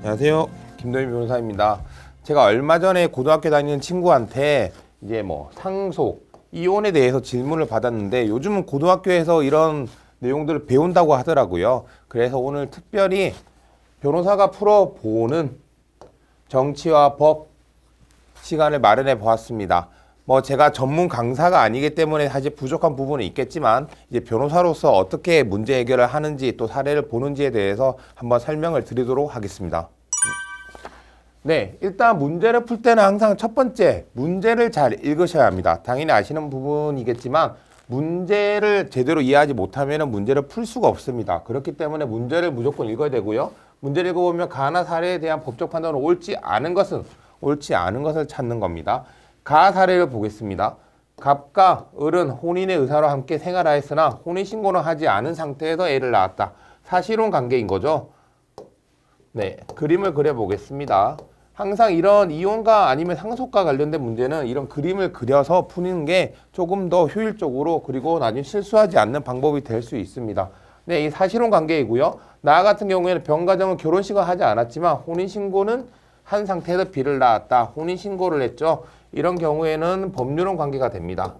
안녕하세요. 김도희 변호사입니다. 제가 얼마 전에 고등학교 다니는 친구한테 이제 상속, 이혼에 대해서 질문을 받았는데 요즘은 고등학교에서 이런 내용들을 배운다고 하더라고요. 그래서 오늘 특별히 변호사가 풀어보는 정치와 법 시간을 마련해 보았습니다. 제가 전문 강사가 아니기 때문에 사실 부족한 부분은 있겠지만 이제 변호사로서 어떻게 문제 해결을 하는지 또 사례를 보는지에 대해서 한번 설명을 드리도록 하겠습니다. 네, 일단 문제를 풀 때는 항상 첫 번째 문제를 잘 읽으셔야 합니다. 당연히 아시는 부분이겠지만 문제를 제대로 이해하지 못하면 문제를 풀 수가 없습니다. 그렇기 때문에 문제를 무조건 읽어야 되고요. 문제를 읽어보면 가나 사례에 대한 법적 판단은 옳지 않은 것을 찾는 겁니다. 가 사례를 보겠습니다. 갑과 을은 혼인의 의사로 함께 생활하였으나 혼인신고는 하지 않은 상태에서 애를 낳았다. 사실혼 관계인 거죠. 네, 그림을 그려보겠습니다. 항상 이런 이혼과 아니면 상속과 관련된 문제는 이런 그림을 그려서 푸는 게 조금 더 효율적으로 그리고 나중에 실수하지 않는 방법이 될 수 있습니다. 네, 이 사실혼 관계이고요. 나 같은 경우에는 병가정은 결혼식을 하지 않았지만 혼인신고는 한 상태에서 비를 낳았다. 혼인신고를 했죠. 이런 경우에는 법률혼 관계가 됩니다.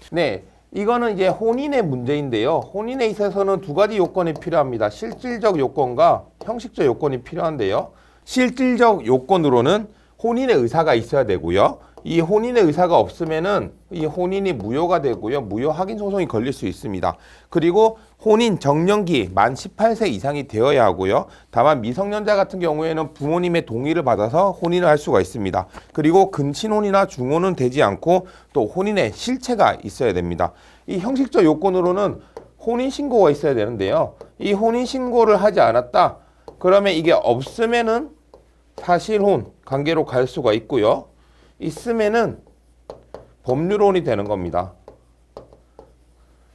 네, 이거는 이제 혼인의 문제인데요. 혼인에 있어서는 두 가지 요건이 필요합니다. 실질적 요건과 형식적 요건이 필요한데요. 실질적 요건으로는 혼인의 의사가 있어야 되고요. 이 혼인의 의사가 없으면은 이 혼인이 무효가 되고요. 무효 확인 소송이 걸릴 수 있습니다. 그리고 혼인 정년기 만 18세 이상이 되어야 하고요. 다만 미성년자 같은 경우에는 부모님의 동의를 받아서 혼인을 할 수가 있습니다. 그리고 근친혼이나 중혼은 되지 않고 또 혼인의 실체가 있어야 됩니다. 이 형식적 요건으로는 혼인신고가 있어야 되는데요. 이 혼인신고를 하지 않았다. 그러면 이게 없으면은 사실혼 관계로 갈 수가 있고요. 있으면은 법률혼이 되는 겁니다.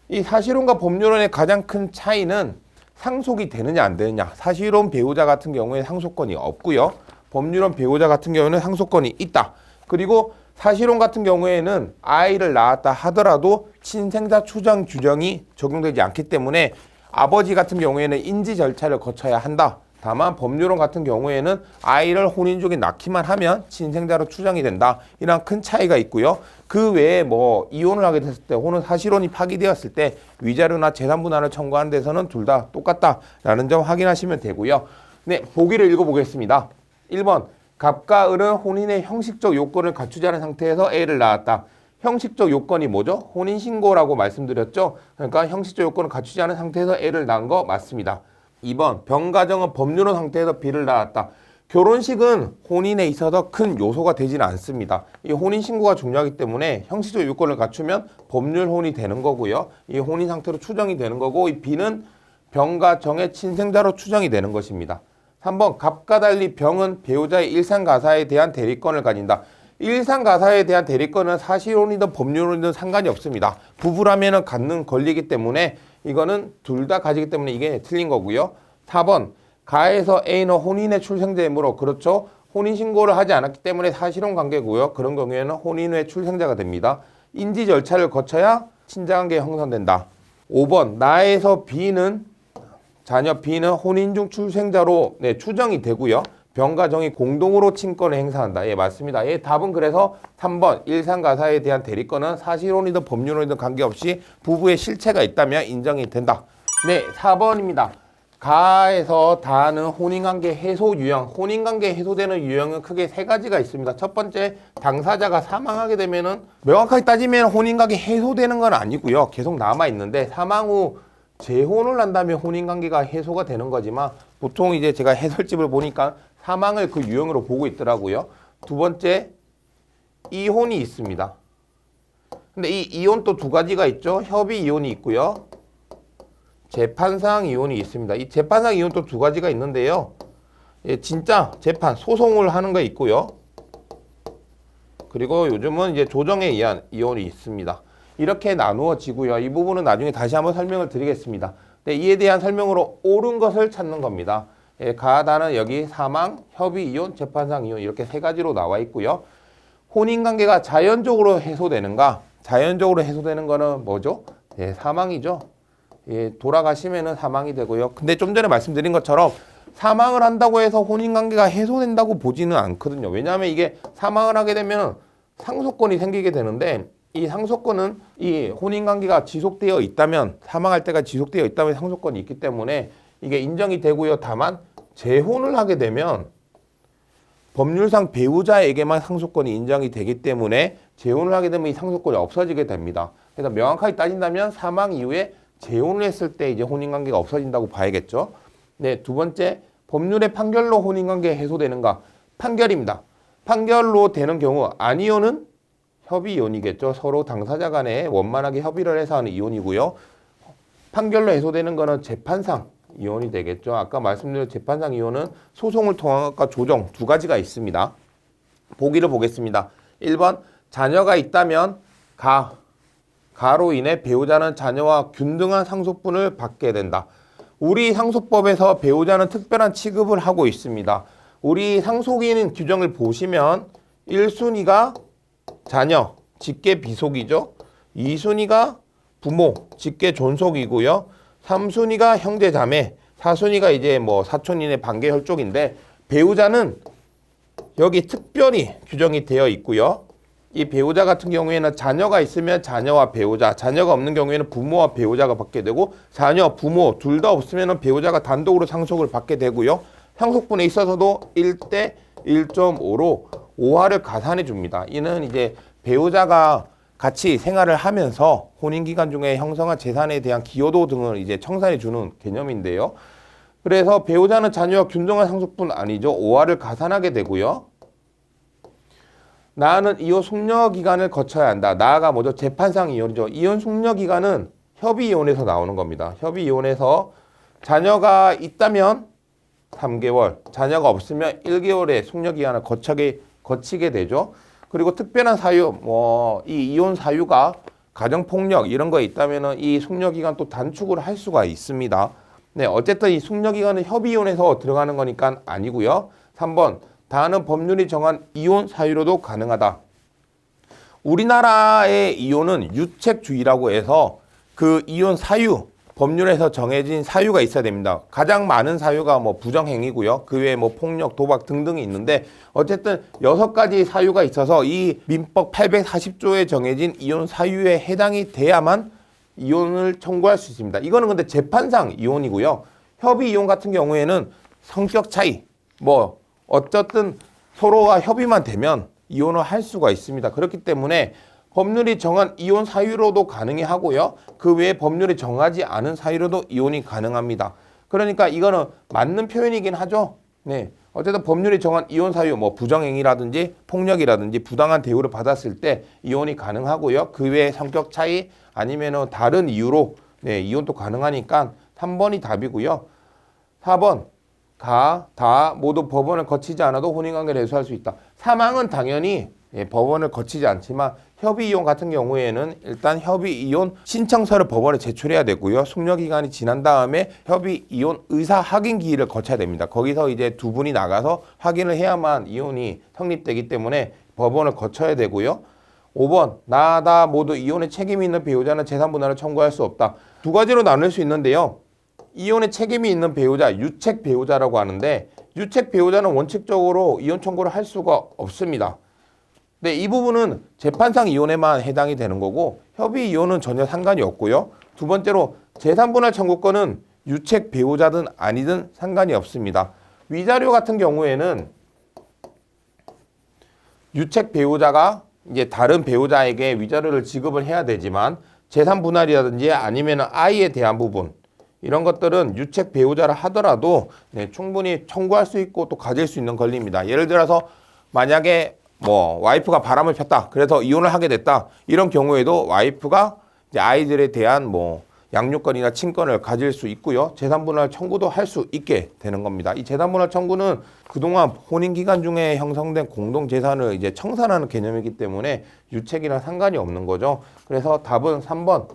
이 사실혼과 법률혼의 가장 큰 차이는 상속이 되느냐 안 되느냐. 사실혼 배우자 같은 경우에 상속권이 없고요. 법률혼 배우자 같은 경우에는 상속권이 있다. 그리고 사실혼 같은 경우에는 아이를 낳았다 하더라도 친생자 추정 규정이 적용되지 않기 때문에 아버지 같은 경우에는 인지 절차를 거쳐야 한다. 다만 법률혼 같은 경우에는 아이를 혼인 중에 낳기만 하면 친생자로 추정이 된다. 이런 큰 차이가 있고요. 그 외에 이혼을 하게 됐을 때 혹은 사실혼이 파기되었을 때 위자료나 재산분할을 청구하는 데서는 둘 다 똑같다라는 점 확인하시면 되고요. 네, 보기를 읽어보겠습니다. 1번 갑과 을은 혼인의 형식적 요건을 갖추지 않은 상태에서 애를 낳았다. 형식적 요건이 뭐죠? 혼인신고라고 말씀드렸죠. 그러니까 형식적 요건을 갖추지 않은 상태에서 애를 낳은 거 맞습니다. 2번 병가정은 법률혼 상태에서 비를 낳았다. 결혼식은 혼인에 있어서 큰 요소가 되지는 않습니다. 이 혼인신고가 중요하기 때문에 형식적 요건을 갖추면 법률혼이 되는 거고요. 이 혼인 상태로 추정이 되는 거고 이 비는 병가정의 친생자로 추정이 되는 것입니다. 3번 갑과 달리 병은 배우자의 일상가사에 대한 대리권을 가진다. 일상가사에 대한 대리권은 사실혼이든 법률혼이든 상관이 없습니다. 부부라면 갖는 권리이기 때문에 이거는 둘 다 가지기 때문에 이게 틀린 거고요. 4번 가에서 A는 혼인의 출생자이므로 그렇죠. 혼인신고를 하지 않았기 때문에 사실혼 관계고요. 그런 경우에는 혼인의 출생자가 됩니다. 인지 절차를 거쳐야 친자관계 형성된다. 5번 나에서 B는 자녀 B는 혼인 중 출생자로 추정이 되고요. 병가정이 공동으로 친권을 행사한다. 예, 맞습니다. 예, 답은 그래서 3번 일상가사에 대한 대리권은 사실혼이든 법률혼이든 관계없이 부부의 실체가 있다면 인정이 된다. 네, 4번입니다. 가에서 다는 혼인관계 해소 유형. 혼인관계 해소되는 유형은 크게 세 가지가 있습니다. 첫 번째, 당사자가 사망하게 되면은 명확하게 따지면 혼인관계 해소되는 건 아니고요. 계속 남아있는데 사망 후 재혼을 한다면 혼인관계가 해소가 되는 거지만 보통 이제 제가 해설집을 보니까 사망을 그 유형으로 보고 있더라고요. 두 번째, 이혼이 있습니다. 근데 이 이혼 또 두 가지가 있죠. 협의 이혼이 있고요. 재판상 이혼이 있습니다. 이 재판상 이혼 또 두 가지가 있는데요. 예, 진짜 재판, 소송을 하는 거 있고요. 그리고 요즘은 이제 조정에 의한 이혼이 있습니다. 이렇게 나누어지고요. 이 부분은 나중에 다시 한번 설명을 드리겠습니다. 네, 이에 대한 설명으로 옳은 것을 찾는 겁니다. 예, 가다는 여기 사망, 협의 이혼, 재판상 이혼 이렇게 세 가지로 나와 있고요. 혼인관계가 자연적으로 해소되는가? 자연적으로 해소되는 거는 뭐죠? 예, 사망이죠. 예, 돌아가시면은 사망이 되고요. 근데 좀 전에 말씀드린 것처럼 사망을 한다고 해서 혼인관계가 해소된다고 보지는 않거든요. 왜냐하면 이게 사망을 하게 되면 상속권이 생기게 되는데 이 상속권은 이 혼인관계가 지속되어 있다면 사망할 때가 지속되어 있다면 상속권이 있기 때문에 이게 인정이 되고요. 다만 재혼을 하게 되면 법률상 배우자에게만 상속권이 인정이 되기 때문에 재혼을 하게 되면 이 상속권이 없어지게 됩니다. 그래서 명확하게 따진다면 사망 이후에 재혼을 했을 때 이제 혼인관계가 없어진다고 봐야겠죠. 네, 두 번째, 법률의 판결로 혼인관계 해소되는가? 판결입니다. 판결로 되는 경우 아니오는 협의 이혼이겠죠. 서로 당사자 간에 원만하게 협의를 해서 하는 이혼이고요. 판결로 해소되는 거는 재판상 이혼이 되겠죠. 아까 말씀드린 재판상 이혼은 소송을 통한 것과 조정 두 가지가 있습니다. 보기를 보겠습니다. 1번 자녀가 있다면 가로 인해 배우자는 자녀와 균등한 상속분을 받게 된다. 우리 상속법에서 배우자는 특별한 취급을 하고 있습니다. 우리 상속인 규정을 보시면 1순위가 자녀, 직계 비속이죠. 2순위가 부모, 직계 존속이고요. 3순위가 형제 자매, 4순위가 이제 뭐 사촌인의 반계 혈족인데 배우자는 여기 특별히 규정이 되어 있고요. 이 배우자 같은 경우에는 자녀가 있으면 자녀와 배우자, 자녀가 없는 경우에는 부모와 배우자가 받게 되고 자녀, 부모 둘 다 없으면 배우자가 단독으로 상속을 받게 되고요. 상속분에 있어서도 1대 1.5로 5화를 가산해 줍니다. 이는 이제 배우자가 같이 생활을 하면서 혼인기간 중에 형성한 재산에 대한 기여도 등을 이제 청산해 주는 개념인데요. 그래서 배우자는 자녀와 균등한 상속분 아니죠. 5화를 가산하게 되고요. 나아는 이혼 숙려 기간을 거쳐야 한다. 나아가 뭐죠? 재판상 이혼이죠. 이혼 숙려 기간은 협의 이혼에서 나오는 겁니다. 협의 이혼에서 자녀가 있다면 3개월, 자녀가 없으면 1개월의 숙려 기간을 거치게 되죠. 그리고 특별한 사유, 이 이혼 사유가 가정폭력 이런 거 있다면은 이 숙려 기간 또 단축을 할 수가 있습니다. 네, 어쨌든 이 숙려 기간은 협의 이혼에서 들어가는 거니까 아니고요. 3번 다는 법률이 정한 이혼 사유로도 가능하다. 우리나라의 이혼은 유책주의라고 해서 그 이혼 사유, 법률에서 정해진 사유가 있어야 됩니다. 가장 많은 사유가 뭐 부정행위고요. 그 외에 뭐 폭력, 도박 등등이 있는데 어쨌든 6가지 사유가 있어서 이 민법 840조에 정해진 이혼 사유에 해당이 돼야만 이혼을 청구할 수 있습니다. 이거는 근데 재판상 이혼이고요. 협의 이혼 같은 경우에는 성격 차이, 어쨌든 서로가 협의만 되면 이혼을 할 수가 있습니다. 그렇기 때문에 법률이 정한 이혼 사유로도 가능히 하고요. 그 외에 법률이 정하지 않은 사유로도 이혼이 가능합니다. 그러니까 이거는 맞는 표현이긴 하죠. 네. 어쨌든 법률이 정한 이혼 사유, 부정행위라든지 폭력이라든지 부당한 대우를 받았을 때 이혼이 가능하고요. 그 외에 성격 차이 아니면은 다른 이유로 이혼도 가능하니까 3번이 답이고요. 4번 다 모두 법원을 거치지 않아도 혼인관계를 해소할 수 있다. 사망은 당연히 법원을 거치지 않지만 협의이혼 같은 경우에는 일단 협의이혼 신청서를 법원에 제출해야 되고요. 숙려기간이 지난 다음에 협의이혼 의사 확인 기일을 거쳐야 됩니다. 거기서 이제 두 분이 나가서 확인을 해야만 이혼이 성립되기 때문에 법원을 거쳐야 되고요. 5번 나다 모두 이혼에 책임이 있는 배우자는 재산분할을 청구할 수 없다. 두 가지로 나눌 수 있는데요. 이혼에 책임이 있는 배우자, 유책 배우자라고 하는데 유책 배우자는 원칙적으로 이혼 청구를 할 수가 없습니다. 네, 이 부분은 재판상 이혼에만 해당이 되는 거고 협의 이혼은 전혀 상관이 없고요. 두 번째로 재산분할 청구권은 유책 배우자든 아니든 상관이 없습니다. 위자료 같은 경우에는 유책 배우자가 이제 다른 배우자에게 위자료를 지급을 해야 되지만 재산 분할이라든지 아니면 아이에 대한 부분 이런 것들은 유책 배우자라 하더라도 충분히 청구할 수 있고 또 가질 수 있는 권리입니다. 예를 들어서 만약에 와이프가 바람을 폈다. 그래서 이혼을 하게 됐다. 이런 경우에도 와이프가 이제 아이들에 대한 양육권이나 친권을 가질 수 있고요. 재산분할 청구도 할 수 있게 되는 겁니다. 이 재산분할 청구는 그동안 혼인 기간 중에 형성된 공동 재산을 이제 청산하는 개념이기 때문에 유책이랑 상관이 없는 거죠. 그래서 답은 3번.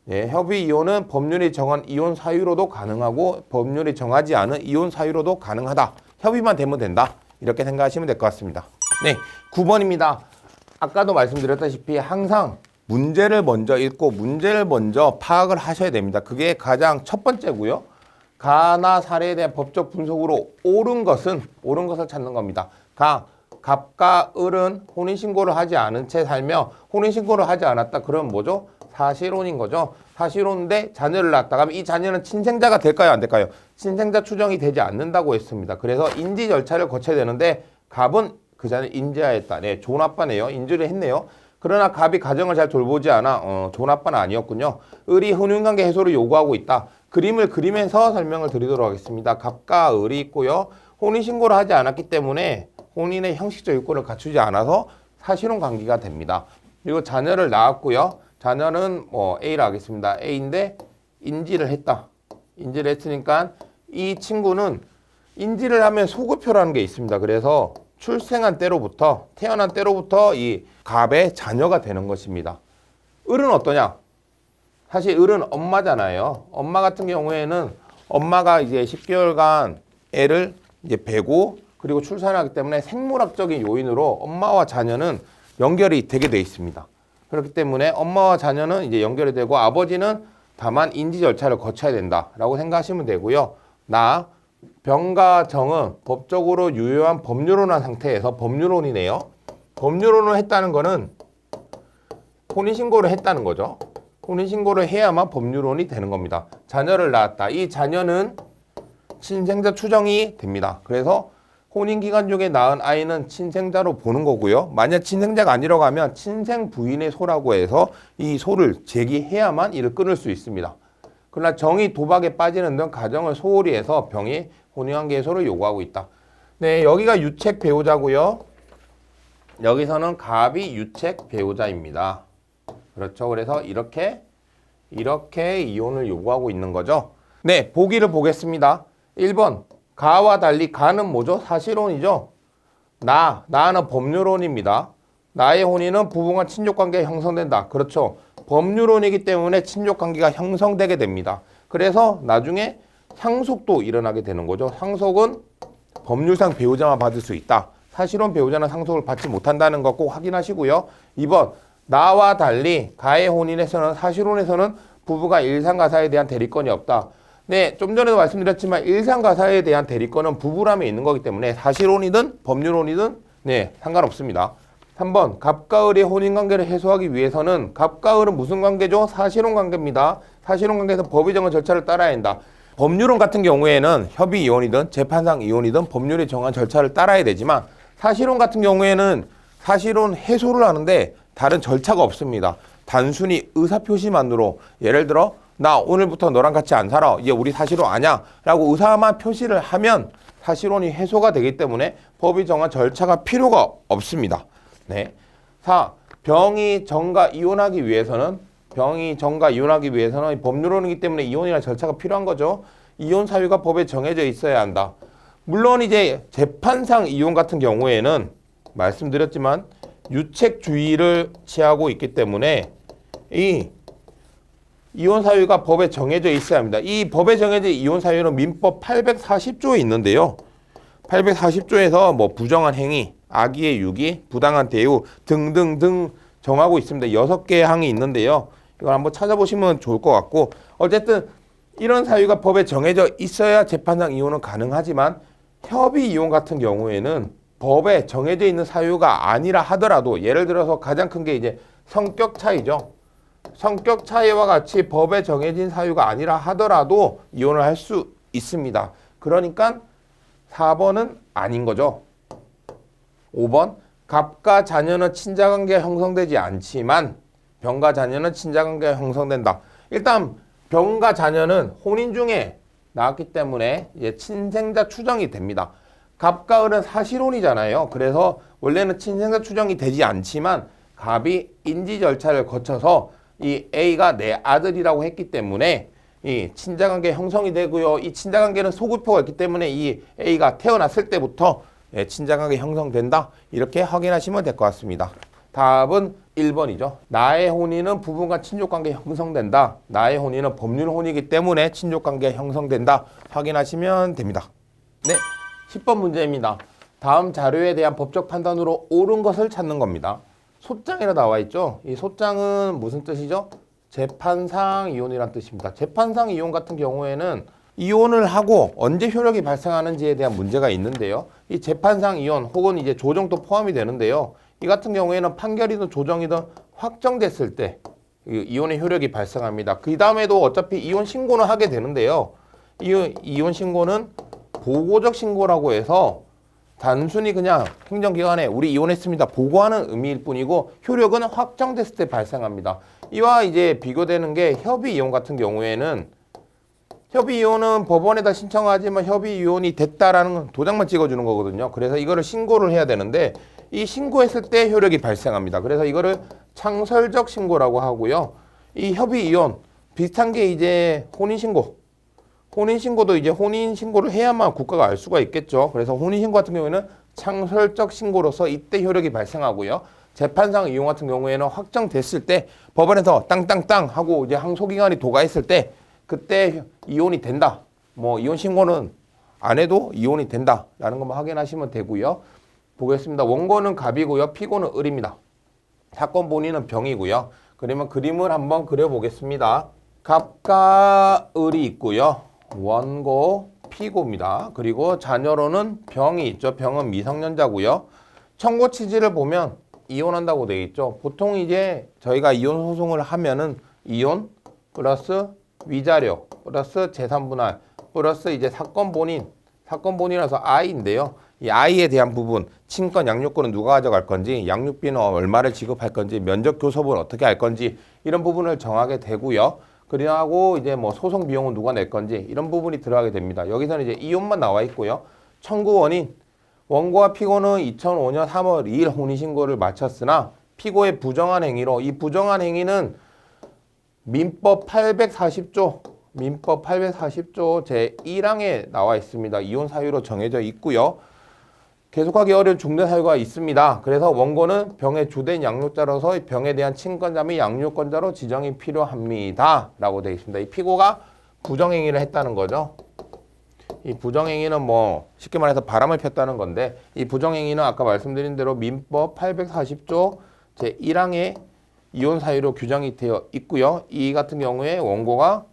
협의 이혼은 법률이 정한 이혼 사유로도 가능하고 법률이 정하지 않은 이혼 사유로도 가능하다. 협의만 되면 된다. 이렇게 생각하시면 될 것 같습니다. 네, 9번입니다. 아까도 말씀드렸다시피 항상 문제를 먼저 읽고 문제를 먼저 파악을 하셔야 됩니다. 그게 가장 첫 번째고요. 가나 살에 대한 법적 분석으로 옳은 것을 찾는 겁니다. 갑과 을은 혼인신고를 하지 않은 채 살며 혼인신고를 하지 않았다. 그러면 뭐죠? 사실혼인 거죠. 사실혼인데 자녀를 낳았다. 그러면 이 자녀는 친생자가 될까요? 안 될까요? 친생자 추정이 되지 않는다고 했습니다. 그래서 인지 절차를 거쳐야 되는데 갑은 그 자녀를 인지하였다. 네, 좋은 아빠네요. 인지를 했네요. 그러나 갑이 가정을 잘 돌보지 않아 좋은 아빠는 아니었군요. 을이 혼인관계 해소를 요구하고 있다. 그림을 그리면서 설명을 드리도록 하겠습니다. 갑과 을이 있고요. 혼인신고를 하지 않았기 때문에 혼인의 형식적 요건을 갖추지 않아서 사실혼 관계가 됩니다. 그리고 자녀를 낳았고요. 자녀는 A라 하겠습니다. A인데 인지를 했다. 인지를 했으니까 이 친구는 인지를 하면 소급표라는 게 있습니다. 그래서 태어난 때로부터 이 갑의 자녀가 되는 것입니다. 을은 어떠냐? 사실 을은 엄마잖아요. 엄마 같은 경우에는 엄마가 이제 10개월간 애를 이제 베고 그리고 출산하기 때문에 생물학적인 요인으로 엄마와 자녀는 연결이 되게 돼 있습니다. 그렇기 때문에 엄마와 자녀는 이제 연결이 되고 아버지는 다만 인지 절차를 거쳐야 된다라고 생각하시면 되고요. 병과 정은 법적으로 유효한 법률혼한 상태에서 법률혼이네요. 법률혼을 했다는 거는 혼인신고를 했다는 거죠. 혼인신고를 해야만 법률혼이 되는 겁니다. 자녀를 낳았다. 이 자녀는 친생자 추정이 됩니다. 그래서 혼인기간 중에 낳은 아이는 친생자로 보는 거고요. 만약 친생자가 아니라고 하면 친생 부인의 소라고 해서 이 소를 제기해야만 이를 끊을 수 있습니다. 그러나 정이 도박에 빠지는 등 가정을 소홀히 해서 병이 혼인관계 해소를 요구하고 있다. 네, 여기가 유책 배우자고요. 여기서는 갑이 유책 배우자입니다. 그렇죠. 그래서 이렇게 이혼을 요구하고 있는 거죠. 네, 보기를 보겠습니다. 1번 가와 달리 가는 뭐죠? 사실혼이죠. 나는 법률혼입니다. 나의 혼인은 부부간 친족관계가 형성된다. 그렇죠. 법률혼이기 때문에 친족관계가 형성되게 됩니다. 그래서 나중에 상속도 일어나게 되는 거죠. 상속은 법률상 배우자만 받을 수 있다. 사실혼 배우자는 상속을 받지 못한다는 거 꼭 확인하시고요. 2번 나와 달리 가의 혼인에서는 사실혼에서는 부부가 일상가사에 대한 대리권이 없다. 네, 좀 전에도 말씀드렸지만 일상가사에 대한 대리권은 부부라면 있는 거기 때문에 사실혼이든 법률혼이든 네, 상관없습니다. 3번 갑과 을의 혼인관계를 해소하기 위해서는 갑과 을은 무슨 관계죠? 사실혼 관계입니다. 사실혼 관계에서 법이 정한 절차를 따라야 한다. 법률혼 같은 경우에는 협의 이혼이든 재판상 이혼이든 법률이 정한 절차를 따라야 되지만 사실혼 같은 경우에는 사실혼 해소를 하는데 다른 절차가 없습니다. 단순히 의사표시만으로 예를 들어 나 오늘부터 너랑 같이 안 살아. 이제 우리 사실혼 아냐? 라고 의사만 표시를 하면 사실혼이 해소가 되기 때문에 법이 정한 절차가 필요가 없습니다. 네. 4. 병이 정가 이혼하기 위해서는 법률혼이기 때문에 이혼이라는 절차가 필요한 거죠. 이혼 사유가 법에 정해져 있어야 한다. 물론 이제 재판상 이혼 같은 경우에는 말씀드렸지만 유책주의를 취하고 있기 때문에 이 이혼 사유가 법에 정해져 있어야 합니다. 이 법에 정해진 이혼 사유는 민법 840조에 있는데요. 840조에서 뭐 부정한 행위, 악의의 유기, 부당한 대우 등등등 정하고 있습니다. 6개의 항이 있는데요. 이걸 한번 찾아보시면 좋을 것 같고 어쨌든 이런 사유가 법에 정해져 있어야 재판상 이혼은 가능하지만 협의 이혼 같은 경우에는 법에 정해져 있는 사유가 아니라 하더라도 예를 들어서 가장 큰 게 이제 성격 차이죠. 성격 차이와 같이 법에 정해진 사유가 아니라 하더라도 이혼을 할 수 있습니다. 그러니까 4번은 아닌 거죠. 5번 갑과 자녀는 친자관계가 형성되지 않지만 병과 자녀는 친자관계가 형성된다. 일단 병과 자녀는 혼인 중에 나왔기 때문에 이제 친생자 추정이 됩니다. 갑과 을은 사실혼이잖아요. 그래서 원래는 친생자 추정이 되지 않지만 갑이 인지 절차를 거쳐서 이 A가 내 아들이라고 했기 때문에 이 친자관계 형성이 되고요. 이 친자관계는 소급표가 있기 때문에 이 A가 태어났을 때부터 친자관계 형성된다. 이렇게 확인하시면 될 것 같습니다. 답은 1번이죠. 나의 혼인은 부부간 친족관계 형성된다. 나의 혼인은 법률혼이기 때문에 친족관계 형성된다. 확인하시면 됩니다. 네, 10번 문제입니다. 다음 자료에 대한 법적 판단으로 옳은 것을 찾는 겁니다. 소장이라 나와 있죠. 이 소장은 무슨 뜻이죠? 재판상 이혼이란 뜻입니다. 재판상 이혼 같은 경우에는 이혼을 하고 언제 효력이 발생하는지에 대한 문제가 있는데요. 이 재판상 이혼 혹은 이제 조정도 포함이 되는데요. 이 같은 경우에는 판결이든 조정이든 확정됐을 때 이혼의 효력이 발생합니다. 그 다음에도 어차피 이혼 신고는 하게 되는데요. 이혼 신고는 보고적 신고라고 해서 단순히 그냥 행정기관에 우리 이혼했습니다 보고하는 의미일 뿐이고 효력은 확정됐을 때 발생합니다. 이와 이제 비교되는 게 협의 이혼 같은 경우에는 협의 이혼은 법원에다 신청하지만 협의 이혼이 됐다라는 도장만 찍어주는 거거든요. 그래서 이거를 신고를 해야 되는데 이 신고했을 때 효력이 발생합니다. 그래서 이거를 창설적 신고라고 하고요. 이 협의 이혼 비슷한 게 이제 혼인신고. 혼인신고도 이제 혼인신고를 해야만 국가가 알 수가 있겠죠. 그래서 혼인신고 같은 경우에는 창설적 신고로서 이때 효력이 발생하고요. 재판상 이혼 같은 경우에는 확정됐을 때 법원에서 땅땅땅 하고 이제 항소기간이 도가했을 때 그때 이혼이 된다. 뭐 이혼 신고는 안 해도 이혼이 된다라는 것만 확인하시면 되고요. 보겠습니다. 원고는 갑이고요. 피고는 을입니다. 사건 본인은 병이고요. 그러면 그림을 한번 그려보겠습니다. 갑과 을이 있고요. 원고, 피고입니다. 그리고 자녀로는 병이 있죠. 병은 미성년자고요. 청구 취지를 보면 이혼한다고 되어 있죠. 보통 이제 저희가 이혼 소송을 하면은 이혼 플러스 위자료 플러스 재산분할 플러스 이제 사건 본인이라서 아이인데요. 이 아이에 대한 부분, 친권, 양육권은 누가 가져갈 건지, 양육비는 얼마를 지급할 건지, 면접 교섭은 어떻게 할 건지 이런 부분을 정하게 되고요. 그리고 이제 뭐 소송 비용은 누가 낼 건지 이런 부분이 들어가게 됩니다. 여기서는 이제 이혼만 나와 있고요. 청구 원인, 원고와 피고는 2005년 3월 2일 혼인신고를 마쳤으나 피고의 부정한 행위로 이 부정한 행위는 민법 840조 제1항에 나와 있습니다. 이혼 사유로 정해져 있고요. 계속하기 어려운 중대 사유가 있습니다. 그래서 원고는 병의 주된 양육자로서 병에 대한 친권자 및 양육권자로 지정이 필요합니다. 라고 되어 있습니다. 이 피고가 부정행위를 했다는 거죠. 이 부정행위는 뭐 쉽게 말해서 바람을 폈다는 건데 이 부정행위는 아까 말씀드린 대로 민법 840조 제1항에 이혼 사유로 규정이 되어 있고요. 이 같은 경우에 원고가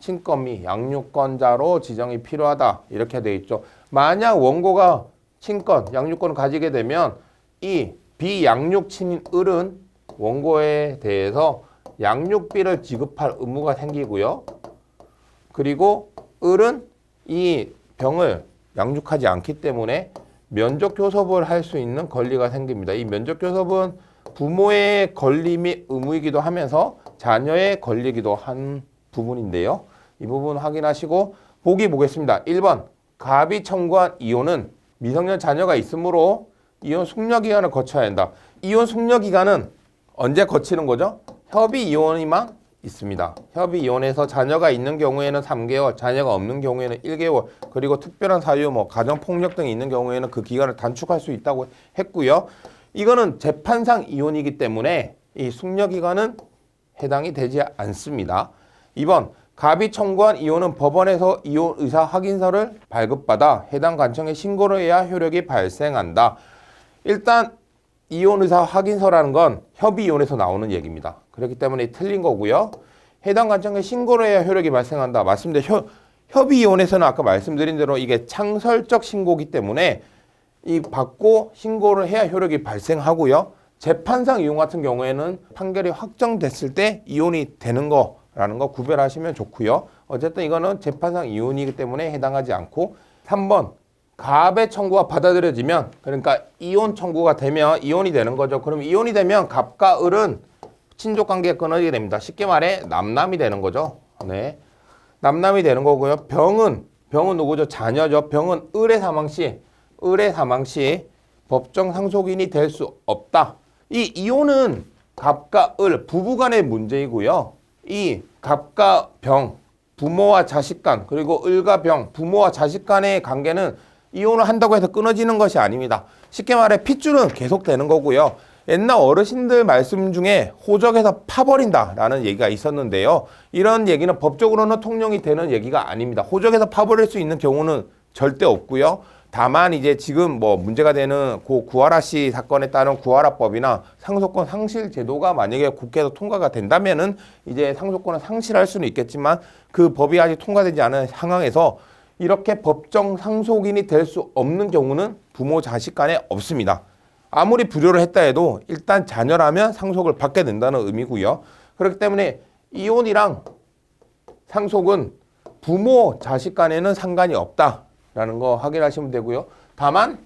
친권 및 양육권자로 지정이 필요하다. 이렇게 되어 있죠. 만약 원고가 친권, 양육권을 가지게 되면 이 비양육친인 을은 원고에 대해서 양육비를 지급할 의무가 생기고요. 그리고 을은 이 병을 양육하지 않기 때문에 면접교섭을 할 수 있는 권리가 생깁니다. 이 면접교섭은 부모의 권리 및 의무이기도 하면서 자녀의 권리이기도 한 부분인데요. 이 부분 확인하시고 보기 보겠습니다. 1번 갑이 청구한 이혼은 미성년 자녀가 있으므로 이혼 숙려기간을 거쳐야 한다. 이혼 숙려기간은 언제 거치는 거죠? 협의 이혼이만 있습니다. 협의 이혼에서 자녀가 있는 경우에는 3개월, 자녀가 없는 경우에는 1개월, 그리고 특별한 사유, 뭐 가정폭력 등이 있는 경우에는 그 기간을 단축할 수 있다고 했고요. 이거는 재판상 이혼이기 때문에 이 숙려기간은 해당이 되지 않습니다. 2번 갑이 청구한 이혼은 법원에서 이혼 의사 확인서를 발급받아 해당 관청에 신고를 해야 효력이 발생한다. 일단 이혼 의사 확인서라는 건 협의 이혼에서 나오는 얘기입니다. 그렇기 때문에 틀린 거고요. 해당 관청에 신고를 해야 효력이 발생한다. 말씀드린 협의 이혼에서는 아까 말씀드린 대로 이게 창설적 신고이기 때문에 이 받고 신고를 해야 효력이 발생하고요. 재판상 이혼 같은 경우에는 판결이 확정됐을 때 이혼이 되는 거라는 거 구별하시면 좋고요. 어쨌든 이거는 재판상 이혼이기 때문에 해당하지 않고 3번 갑의 청구가 받아들여지면 그러니까 이혼 청구가 되면 이혼이 되는 거죠. 그럼 이혼이 되면 갑과 을은 친족관계가 끊어지게 됩니다. 쉽게 말해 남남이 되는 거죠. 네, 남남이 되는 거고요. 병은 누구죠? 자녀죠. 병은 을의 사망 시 법정 상속인이 될 수 없다. 이 이혼은 갑과 을 부부 간의 문제이고요. 이 갑과 병 부모와 자식 간 그리고 을과 병 부모와 자식 간의 관계는 이혼을 한다고 해서 끊어지는 것이 아닙니다. 쉽게 말해 핏줄은 계속되는 거고요. 옛날 어르신들 말씀 중에 호적에서 파버린다라는 얘기가 있었는데요. 이런 얘기는 법적으로는 통용이 되는 얘기가 아닙니다. 호적에서 파버릴 수 있는 경우는 절대 없고요. 다만 이제 지금 뭐 문제가 되는 고 구하라 씨 사건에 따른 구하라법이나 상속권 상실 제도가 만약에 국회에서 통과가 된다면은 이제 상속권을 상실할 수는 있겠지만 그 법이 아직 통과되지 않은 상황에서 이렇게 법정 상속인이 될 수 없는 경우는 부모 자식 간에 없습니다. 아무리 불효를 했다 해도 일단 자녀라면 상속을 받게 된다는 의미고요. 그렇기 때문에 이혼이랑 상속은 부모 자식 간에는 상관이 없다라는 거 확인하시면 되고요. 다만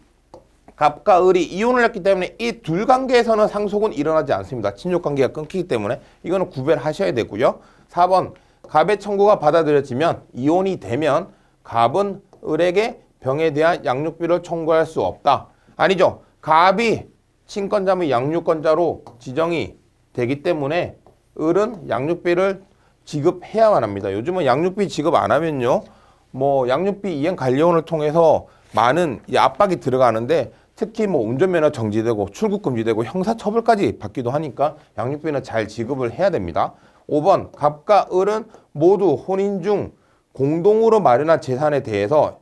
갑과 을이 이혼을 했기 때문에 이 둘 관계에서는 상속은 일어나지 않습니다. 친족 관계가 끊기기 때문에 이거는 구별하셔야 되고요. 4번 갑의 청구가 받아들여지면 이혼이 되면 갑은 을에게 병에 대한 양육비를 청구할 수 없다. 아니죠. 갑이 친권자면 양육권자로 지정이 되기 때문에 을은 양육비를 지급해야만 합니다. 요즘은 양육비 지급 안 하면요. 뭐 양육비 이행 관리원을 통해서 많은 압박이 들어가는데 특히 뭐 운전면허 정지되고 출국 금지되고 형사처벌까지 받기도 하니까 양육비는 잘 지급을 해야 됩니다. 5번 갑과 을은 모두 혼인 중 공동으로 마련한 재산에 대해서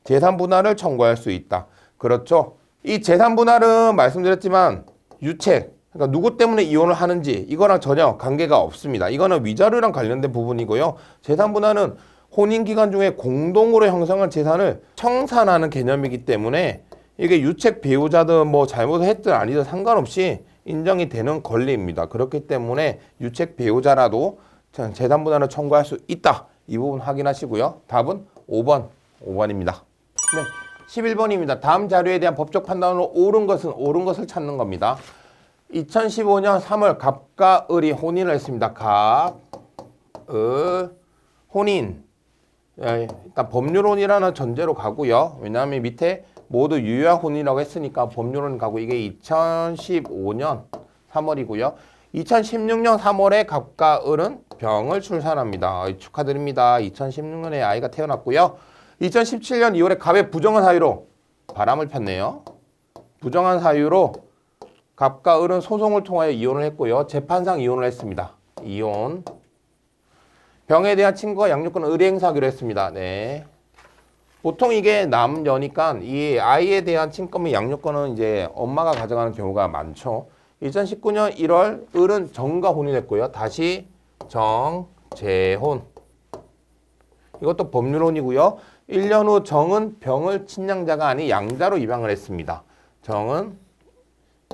재산 분할을 청구할 수 있다. 그렇죠. 이 재산 분할은 말씀드렸지만 유책, 그러니까 누구 때문에 이혼을 하는지 이거랑 전혀 관계가 없습니다. 이거는 위자료랑 관련된 부분이고요. 재산 분할은 혼인 기간 중에 공동으로 형성한 재산을 청산하는 개념이기 때문에 이게 유책 배우자든 뭐 잘못을 했든 아니든 상관없이 인정이 되는 권리입니다. 그렇기 때문에 유책 배우자라도 재산 분할을 청구할 수 있다. 이 부분 확인하시고요. 답은 5번입니다. 네, 11번입니다. 다음 자료에 대한 법적 판단으로 옳은 것을 찾는 겁니다. 2015년 3월 갑과 을이 혼인을 했습니다. 갑, 을, 혼인. 일단 법률혼이라는 전제로 가고요. 왜냐하면 밑에 모두 유효한 혼인이라고 했으니까 법률혼 가고 이게 2015년 3월이고요. 2016년 3월에 갑과 을은 병을 출산합니다. 축하드립니다. 2016년에 아이가 태어났고요. 2017년 2월에 갑의 부정한 사유로 바람을 폈네요. 부정한 사유로 갑과 을은 소송을 통하여 이혼을 했고요. 재판상 이혼을 했습니다. 이혼. 병에 대한 친구와 양육권을 을이 행사하기로 했습니다. 네. 보통 이게 남녀니까 이 아이에 대한 친권과 양육권은 이제 엄마가 가져가는 경우가 많죠. 2019년 1월 을은 정과 혼인했고요. 다시 정, 재혼. 이것도 법률혼이고요. 1년 후 정은 병을 친양자가 아닌 양자로 입양을 했습니다. 정은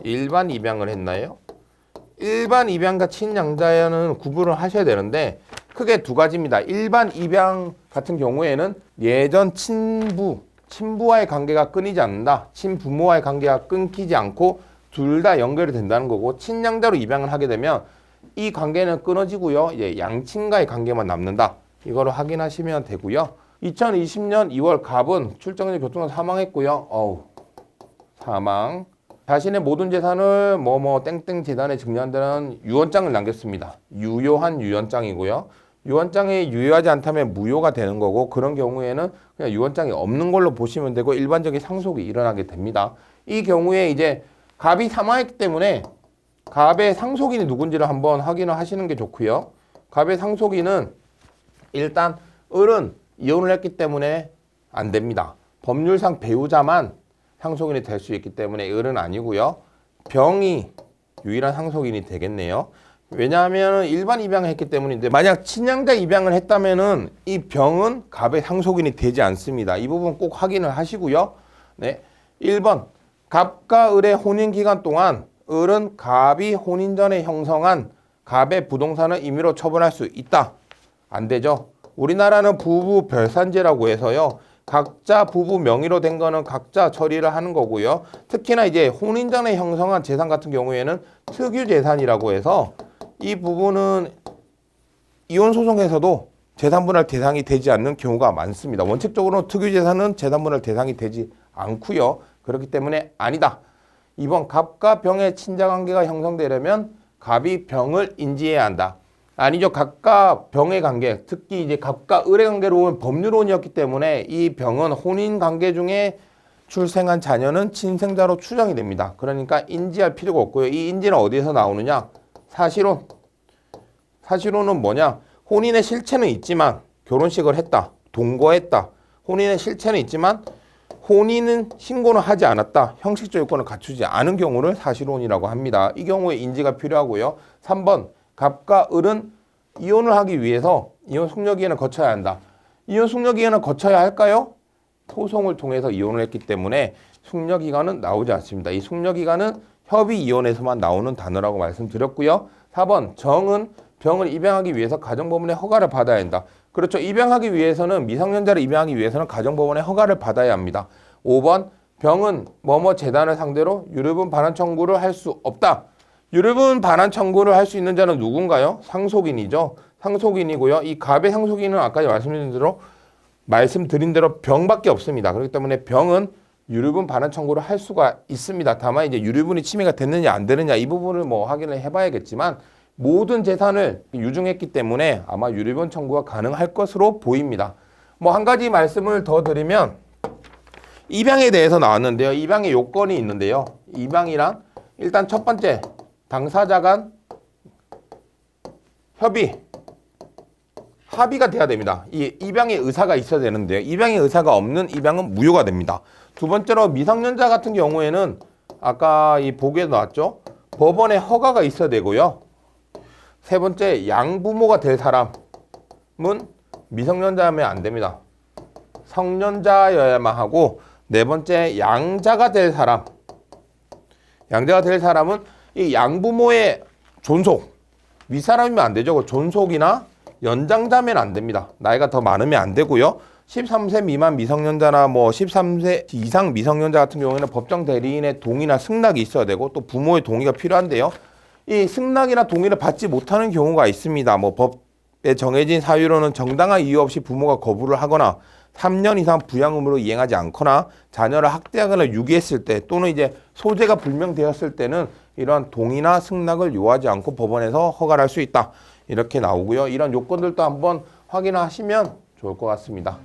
일반 입양을 했나요? 일반 입양과 친양자는 구분을 하셔야 되는데 크게 두 가지입니다. 일반 입양 같은 경우에는 예전 친부와의 관계가 끊이지 않는다. 친부모와의 관계가 끊기지 않고 둘 다 연결이 된다는 거고 친양자로 입양을 하게 되면 이 관계는 끊어지고요. 이제 양친과의 관계만 남는다. 이거를 확인하시면 되고요. 2020년 2월 갑은 출정일 교통사고 사망했고요. 사망. 자신의 모든 재산을 땡땡 재단에 증여한다는 유언장을 남겼습니다. 유효한 유언장이고요. 유언장이 유효하지 않다면 무효가 되는 거고 그런 경우에는 그냥 유언장이 없는 걸로 보시면 되고 일반적인 상속이 일어나게 됩니다. 이 경우에 이제 갑이 사망했기 때문에 갑의 상속인이 누군지를 한번 확인을 하시는 게 좋고요. 갑의 상속인은 일단 을은 이혼을 했기 때문에 안 됩니다. 법률상 배우자만 상속인이 될 수 있기 때문에 을은 아니고요. 병이 유일한 상속인이 되겠네요. 왜냐하면 일반 입양을 했기 때문인데 만약 친양자 입양을 했다면은 이 병은 갑의 상속인이 되지 않습니다. 이 부분 꼭 확인을 하시고요. 네, 1번 갑과 을의 혼인 기간 동안 을은 갑이 혼인 전에 형성한 갑의 부동산을 임의로 처분할 수 있다. 안 되죠. 우리나라는 부부 별산제라고 해서요. 각자 부부 명의로 된 거는 각자 처리를 하는 거고요. 특히나 이제 혼인 전에 형성한 재산 같은 경우에는 특유 재산이라고 해서 이 부분은 이혼 소송에서도 재산 분할 대상이 되지 않는 경우가 많습니다. 원칙적으로 특유 재산은 재산 분할 대상이 되지 않고요. 그렇기 때문에 아니다. 2번 갑과 병의 친자 관계가 형성되려면 갑이 병을 인지해야 한다. 아니죠. 갑과 병의 관계, 특히 이제 갑과 을의 관계로 온 법률혼이었기 때문에 이 병은 혼인 관계 중에 출생한 자녀는 친생자로 추정이 됩니다. 그러니까 인지할 필요가 없고요. 이 인지는 어디에서 나오느냐? 사실혼. 사실혼은 뭐냐? 혼인의 실체는 있지만 결혼식을 했다. 동거했다. 혼인의 실체는 있지만 본인은 신고는 하지 않았다. 형식적 요건을 갖추지 않은 경우를 사실혼이라고 합니다. 이 경우에 인지가 필요하고요. 3번 갑과 을은 이혼을 하기 위해서 이혼 숙려기간을 거쳐야 한다. 이혼 숙려기간을 거쳐야 할까요? 소송을 통해서 이혼을 했기 때문에 숙려기간은 나오지 않습니다. 이 숙려기간은 협의 이혼에서만 나오는 단어라고 말씀드렸고요. 4번 정은 병을 입양하기 위해서 가정법원의 허가를 받아야 한다. 그렇죠. 입양하기 위해서는 미성년자를 입양하기 위해서는 가정법원의 허가를 받아야 합니다. 5번 병은 뭐뭐 재단을 상대로 유류분 반환 청구를 할 수 없다. 유류분 반환 청구를 할 수 있는 자는 누군가요? 상속인이죠. 상속인이고요. 이 갑의 상속인은 아까 말씀드린 대로 병밖에 없습니다. 그렇기 때문에 병은 유류분 반환 청구를 할 수가 있습니다. 다만 이제 유류분이 침해가 됐느냐 안 되느냐 이 부분을 뭐 확인을 해봐야겠지만 모든 재산을 유증했기 때문에 아마 유류분 청구가 가능할 것으로 보입니다. 뭐 한 가지 말씀을 더 드리면 입양에 대해서 나왔는데요. 입양의 요건이 있는데요. 입양이란 일단 첫 번째 당사자 간 합의가 돼야 됩니다. 이 입양의 의사가 있어야 되는데요. 입양의 의사가 없는 입양은 무효가 됩니다. 두 번째로 미성년자 같은 경우에는 아까 이 보기에 나왔죠. 법원의 허가가 있어야 되고요. 세 번째 양부모가 될 사람은 미성년자면 안 됩니다. 성년자여야만 하고 네 번째 양자가 될 사람. 양자가 될 사람은 이 양부모의 존속 윗사람이면 안 되죠. 존속이나 연장자면 안 됩니다. 나이가 더 많으면 안 되고요. 13세 미만 미성년자나 뭐 13세 이상 미성년자 같은 경우에는 법정 대리인의 동의나 승낙이 있어야 되고 또 부모의 동의가 필요한데요. 이 승낙이나 동의를 받지 못하는 경우가 있습니다. 뭐 법에 정해진 사유로는 정당한 이유 없이 부모가 거부를 하거나 3년 이상 부양 의무를 이행하지 않거나 자녀를 학대하거나 유기했을 때 또는 이제 소재가 불명되었을 때는 이러한 동의나 승낙을 요하지 않고 법원에서 허가를 할 수 있다. 이렇게 나오고요. 이런 요건들도 한번 확인하시면 좋을 것 같습니다.